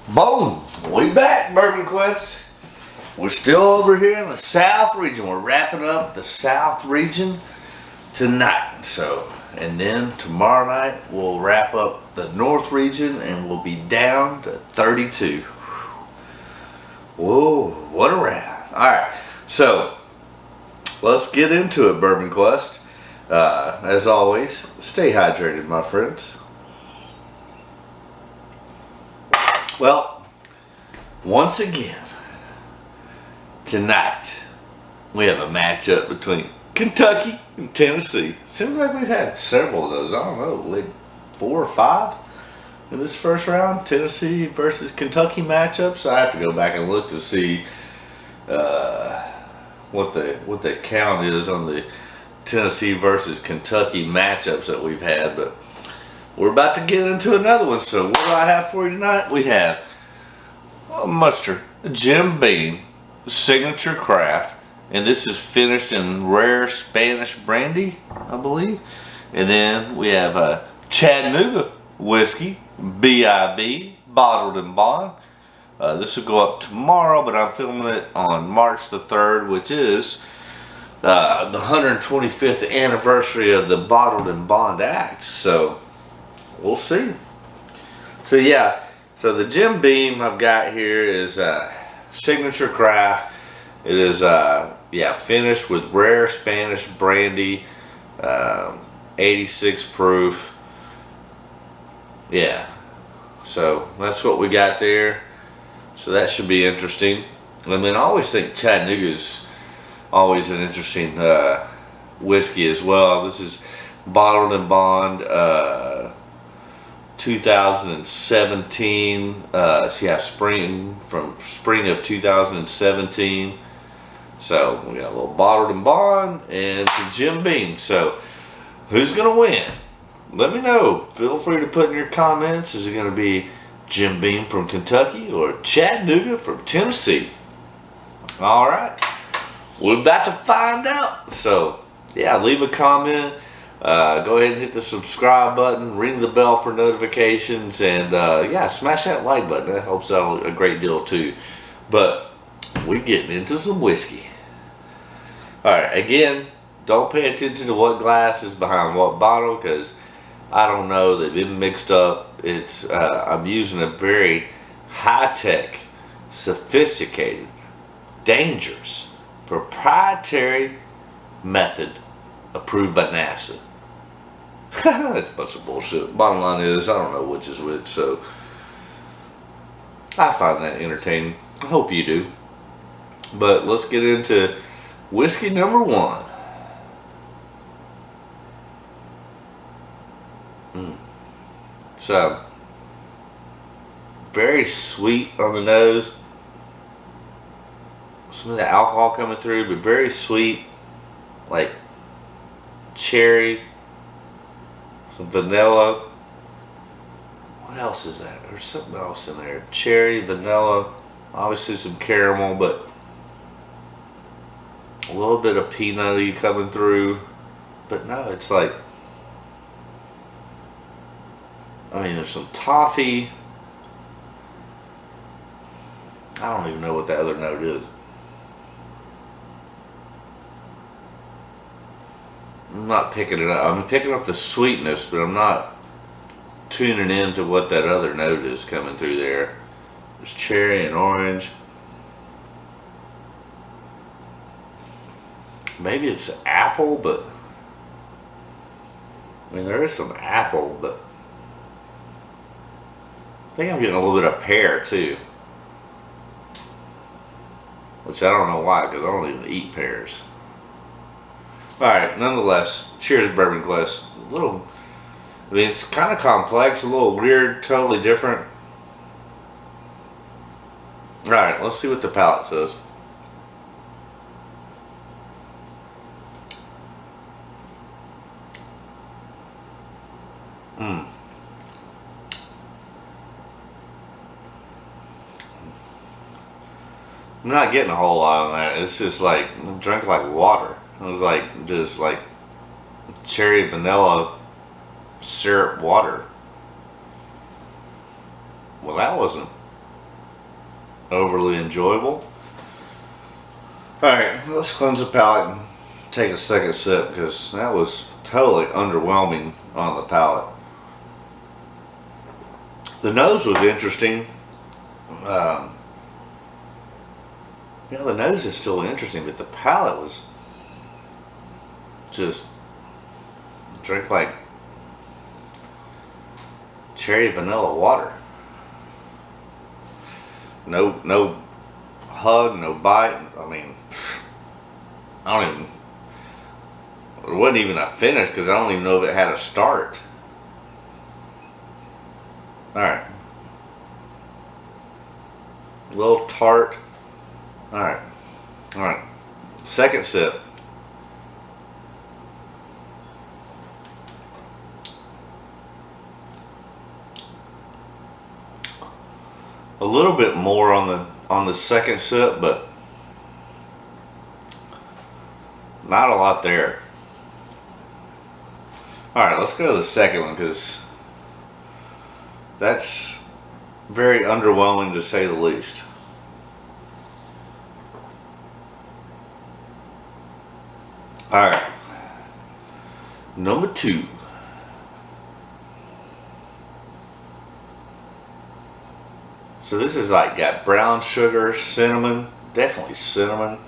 Boom! We back, Bourbon Quest. We're still over here in the South region. We're wrapping up the South region tonight. And then tomorrow night we'll wrap up the North region and we'll be down to 32. Whoa, what a round. Alright, so let's get into it, Bourbon Quest. As always, stay hydrated, my friends. Well, once again, tonight we have a matchup between Kentucky and Tennessee. Seems like we've had several of those. I don't know, like 4 or 5 in this first round. Tennessee versus Kentucky matchups. I have to go back and look to see what the count is on the Tennessee versus Kentucky matchups that we've had, but we're about to get into another one. So what do I have for you tonight? We have mustard, Jim Beam, signature craft, and this is finished in rare Spanish brandy, I believe. And then we have Chattanooga whiskey, BIB, bottled and bond. This will go up tomorrow, but I'm filming it on March the 3rd, which is the 125th anniversary of the Bottled and Bond Act. So we'll see. So yeah, so the Jim Beam I've got here is signature craft. It is finished with rare Spanish brandy, 86 proof. Yeah, so that's what we got there. So that should be interesting. And then I always think Chattanooga's always an interesting whiskey as well. This is bottled and bond 2017. Spring of 2017. So we got a little bottled and bond and some Jim Beam. So who's gonna win? Let me know. Feel free to put in your comments. Is it gonna be Jim Beam from Kentucky or Chattanooga from Tennessee? All right. We're about to find out. So, yeah, leave a comment. Go ahead and hit the subscribe button. Ring the bell for notifications. And, smash that like button. That helps out a great deal, too. But we're getting into some whiskey. All right, again, don't pay attention to what glass is behind what bottle, because I don't know. They've been mixed up. It's I'm using a very high-tech, sophisticated, dangerous, proprietary method approved by NASA. That's a bunch of bullshit. Bottom line is, I don't know which is which, so I find that entertaining. I hope you do. But let's get into whiskey number 1. So, very sweet on the nose. Some of the alcohol coming through, but very sweet, like cherry, some vanilla. What else is that? There's something else in there. Cherry, vanilla, obviously some caramel, but a little bit of peanutty coming through. But no, it's like, I mean, there's some toffee. I don't even know what the other note is. I'm not picking it up. I'm picking up the sweetness, but I'm not tuning into what that other note is coming through there. There's cherry and orange. Maybe it's apple, but I mean, there is some apple, but I think I'm getting a little bit of pear too, which I don't know why, because I don't even eat pears. Alright, nonetheless, cheers, Bourbon Quest. It's kind of complex, a little weird, totally different. Alright, let's see what the palate says. I'm not getting a whole lot on that. It's just like, I'm drinking like water. It was like, just like cherry vanilla syrup water. Well, that wasn't overly enjoyable. Alright, let's cleanse the palate and take a second sip because that was totally underwhelming on the palate. The nose was interesting. Yeah, the nose is still interesting, but the palate was just drink like cherry vanilla water. No hug, no bite. I mean, I don't even. It wasn't even a finish because I don't even know if it had a start. All right, a little tart. All right. Second sip. A little bit more on the second sip, but not a lot there. All right, let's go to the second one because that's very underwhelming to say the least. All right, number 2. So this is like got brown sugar, cinnamon, definitely cinnamon,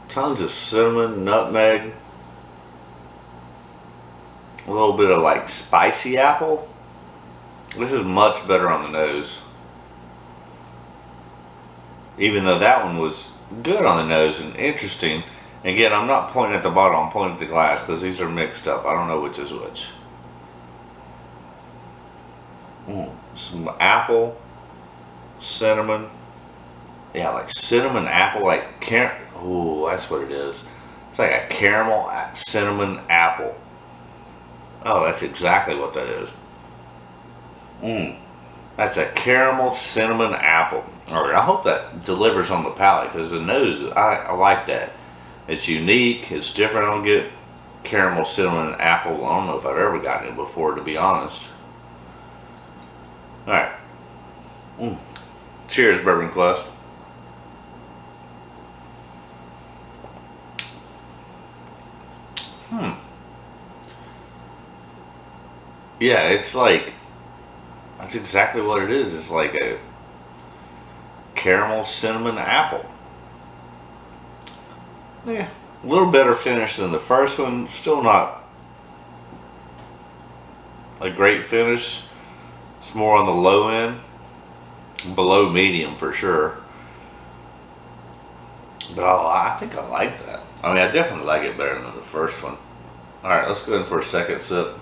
tons of cinnamon, nutmeg, a little bit of like spicy apple. This is much better on the nose, even though that one was good on the nose and interesting. Again, I'm not pointing at the bottle, I'm pointing at the glass because these are mixed up. I don't know which is which. Some apple, cinnamon. Yeah, like cinnamon apple, like oh, that's what it is. It's like a caramel cinnamon apple. Oh, that's exactly what that is. That's a caramel cinnamon apple. All right, I hope that delivers on the palate because the nose, I like that. It's unique, it's different. I don't get caramel cinnamon apple. I don't know if I've ever gotten it before, to be honest. All right. Cheers, Bourbon Quest. Yeah, it's like, that's exactly what it is. It's like a caramel cinnamon apple. Yeah, a little better finish than the first one. Still not a great finish. It's more on the low end, below medium for sure. But I think I like that. I mean, I definitely like it better than the first one. All right, let's go in for a second sip.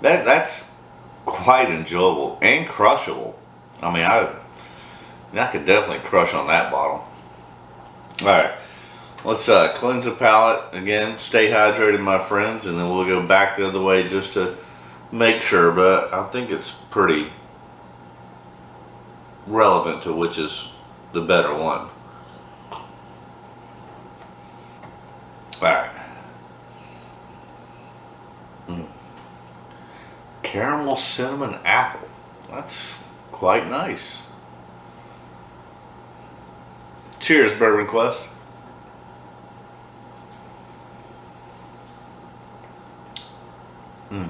That's quite enjoyable and crushable. I mean, I could definitely crush on that bottle. All right, let's cleanse the palate again. Stay hydrated, my friends, and then we'll go back the other way just to make sure. But I think it's pretty relevant to which is the better one. All right. Caramel cinnamon apple. That's quite nice. Cheers, Bourbon Quest. I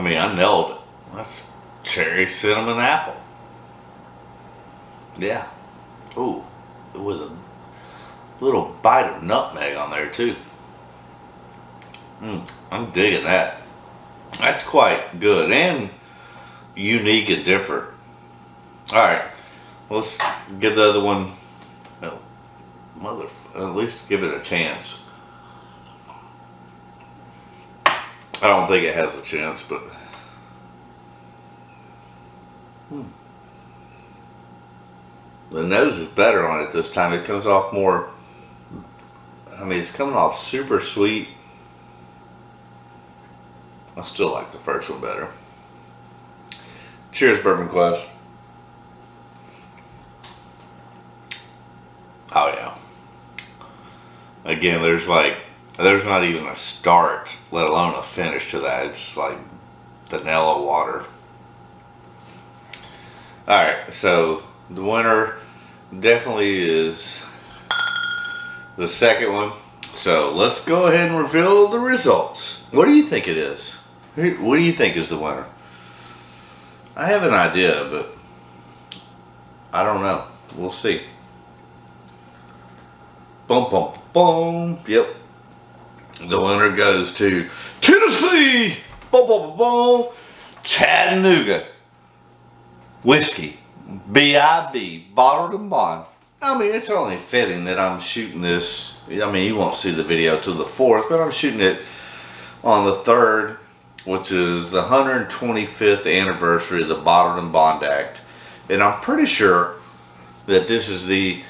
mean, I nailed it. That's cherry cinnamon apple. Yeah. Ooh, with a little bite of nutmeg on there too. I'm digging that. That's quite good and unique and different. All right, let's give the other one, at least give it a chance. I don't think it has a chance, but the nose is better on it this time. It comes off more, I mean, it's coming off super sweet. I still like the first one better. Cheers, Bourbon Quest. Oh yeah. Again, there's like There's not even a start, let alone a finish to that. It's like vanilla water. Alright, so the winner definitely is the second one. So let's go ahead and reveal the results. What do you think it is? What do you think is the winner? I have an idea, but I don't know. We'll see. Boom, boom, boom. Yep. The winner goes to Tennessee. Boom, boom, boom. Chattanooga whiskey. B.I.B. Bottled and bond. I mean, it's only fitting that I'm shooting this. I mean, you won't see the video till the 4th, but I'm shooting it on the 3rd, which is the 125th anniversary of the Bottled and Bond Act. And I'm pretty sure that this is the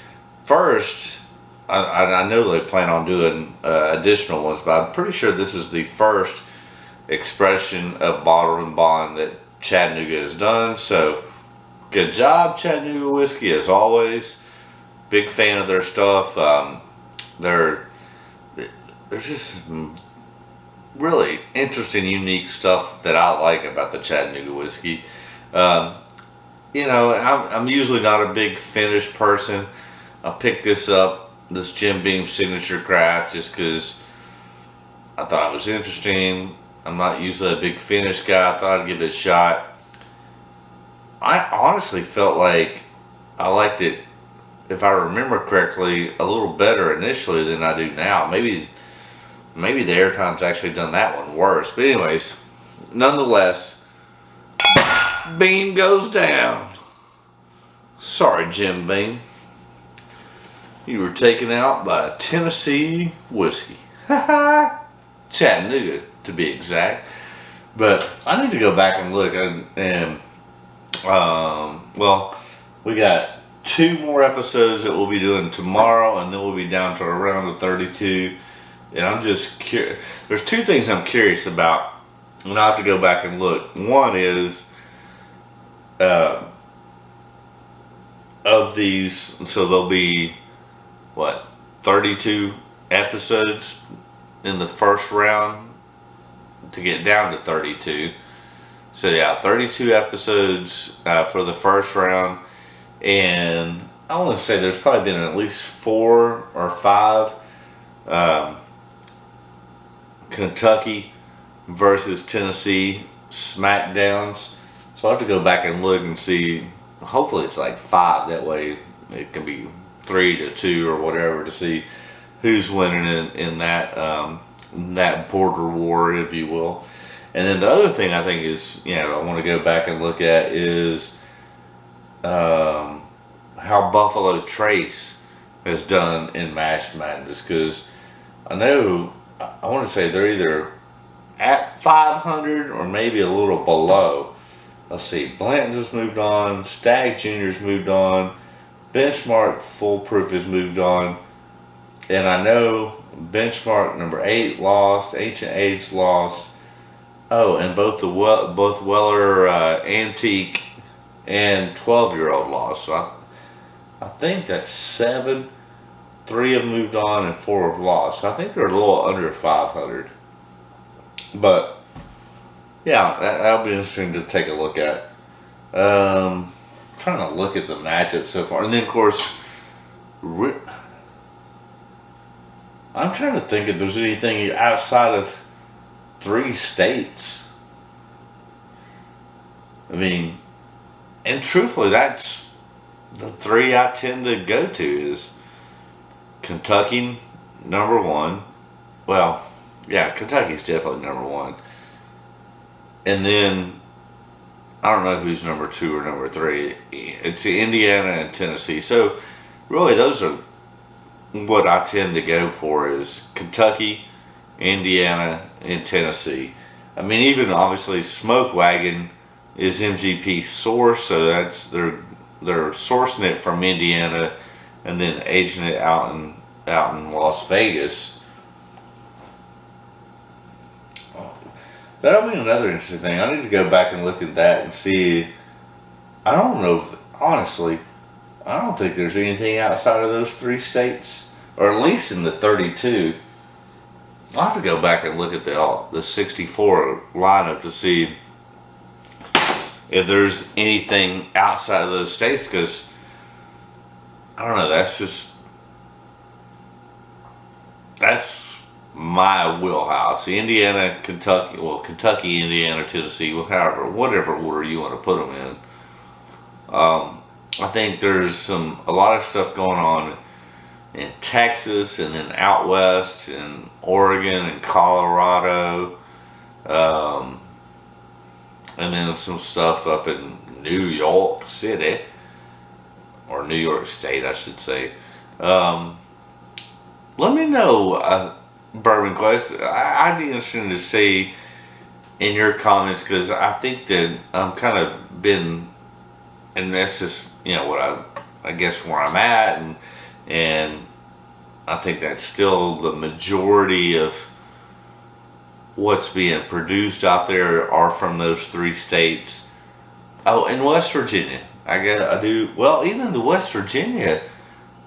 first, I know they plan on doing additional ones, but I'm pretty sure this is the first expression of Bottled and Bond that Chattanooga has done. So, good job, Chattanooga Whiskey, as always. Big fan of their stuff. There's just some really interesting, unique stuff that I like about the Chattanooga whiskey. You know, I'm usually not a big finish person. I picked this up, this Jim Beam Signature Craft, just because I thought it was interesting. I'm not usually a big finish guy. I thought I'd give it a shot. I honestly felt like I liked it, if I remember correctly, a little better initially than I do now. Maybe the airtime's actually done that one worse. But anyways, nonetheless, Beam goes down. Sorry, Jim Beam. You were taken out by Tennessee whiskey. Chattanooga, to be exact. But I need to go back and look. Well, we got 2 more episodes that we'll be doing tomorrow, and then we'll be down to around the 32. And I'm just curious. There's 2 things I'm curious about, and I'll have to go back and look. One is of these, so there'll be what, 32 episodes in the first round to get down to 32. So yeah, 32 episodes for the first round. And I want to say there's probably been at least 4 or 5 Kentucky versus Tennessee smackdowns. So I'll have to go back and look and see. Hopefully it's like 5. That way it can be 3-2 or whatever, to see who's winning in that border war, if you will. And then the other thing I think is, you know, I want to go back and look at is how Buffalo Trace has done in March Madness, because I know, I want to say they're either at 500 or maybe a little below. Let's see, Blanton's has moved on, Stagg Jr.'s moved on, Benchmark Foolproof has moved on, and I know Benchmark number 8 lost, Ancient Age lost. Oh, and both Weller Antique and 12-year-old lost. So I think that's 7. 3 have moved on and 4 have lost. So I think they're a little under 500. But yeah, that'll be interesting to take a look at. Trying to look at the matchup so far, and then of course, I'm trying to think if there's anything outside of 3 states. I mean, and truthfully, that's the 3 I tend to go to is Kentucky, number 1. Well, yeah, Kentucky's definitely number 1. And then, I don't know who's number 2 or number 3. It's Indiana and Tennessee. So, really, those are what I tend to go for is Kentucky, Indiana, and Tennessee. I mean, even obviously Smoke Wagon is MGP source, so that's they're sourcing it from Indiana and then aging it out in Las Vegas. That'll be another interesting thing. I need to go back and look at that and see. I don't know, honestly, I don't think there's anything outside of those 3 states, or at least in the 32. I'll have to go back and look at the 64 lineup to see if there's anything outside of those states, because I don't know, that's my wheelhouse. Indiana, Kentucky, Kentucky, Indiana, Tennessee, whatever order you want to put them in. I think there's a lot of stuff going on in Texas, and then out west in Oregon and Colorado, and then some stuff up in New York City, or New York State, I should say. Let me know, Bourbon Quest. I'd be interested to see in your comments, because I think that I'm kind of been, and that's just what I guess where I'm at, and I think that's still the majority of what's being produced out there are from those 3 states. Oh, and West Virginia. I do. Well, even the West Virginia,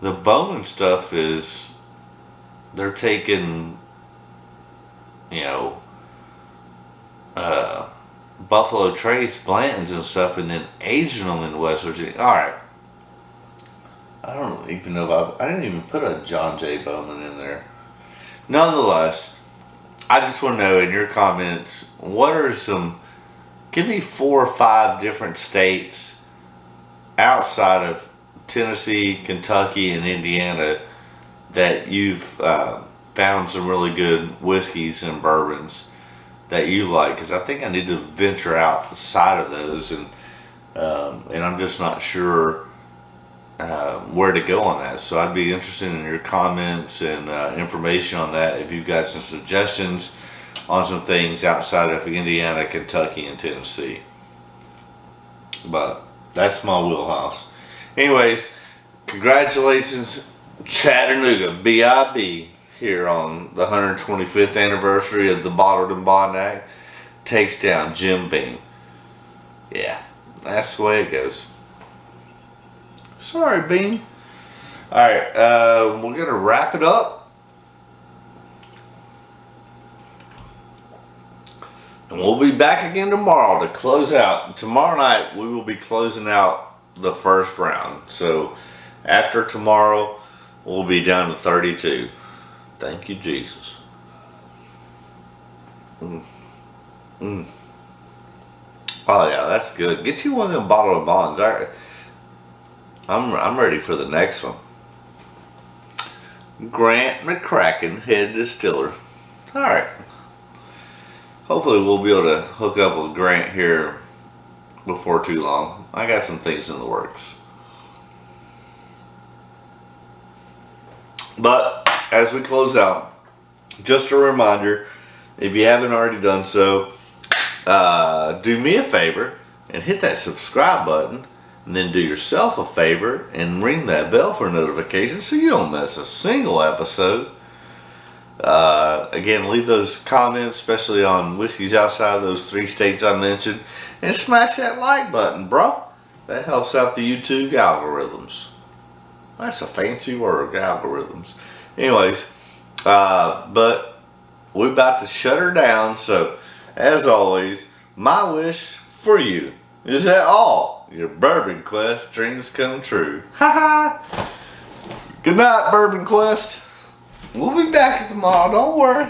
the Bowman stuff is, they're taking, Buffalo Trace, Blanton's and stuff, and then aging them in West Virginia. All right. I don't even know if I didn't even put a John J. Bowman in there. Nonetheless, I just want to know in your comments, what are give me 4 or 5 different states outside of Tennessee, Kentucky, and Indiana that you've found some really good whiskeys and bourbons that you like, because I think I need to venture outside of those, and I'm just not sure where to go on that. So I'd be interested in your comments and information on that, if you've got some suggestions on some things outside of Indiana, Kentucky, and Tennessee. But that's my wheelhouse. Anyways, congratulations, Chattanooga, BIB, here on the 125th anniversary of the Bottled and Bond Act, takes down Jim Beam. Yeah, that's the way it goes. Sorry, Beam. Alright, we're going to wrap it up. And we'll be back again tomorrow to close out. Tomorrow night, we will be closing out the first round. So, after tomorrow, we'll be down to 32. Thank you, Jesus. Oh yeah, that's good. Get you one of them bottle of bonds. I'm ready for the next one. Grant McCracken, head distiller. All right. Hopefully we'll be able to hook up with Grant here before too long. I got some things in the works. But as we close out, just a reminder, if you haven't already done so, do me a favor and hit that subscribe button, and then do yourself a favor and ring that bell for notifications so you don't miss a single episode. Again, leave those comments, especially on whiskeys outside of those 3 states I mentioned, and smash that like button, bro. That helps out the YouTube algorithms. That's a fancy word, algorithms. Anyways, but we're about to shut her down, so as always, my wish for you is that all your Bourbon Quest dreams come true. Ha ha! Good night, Bourbon Quest. We'll be back tomorrow, don't worry.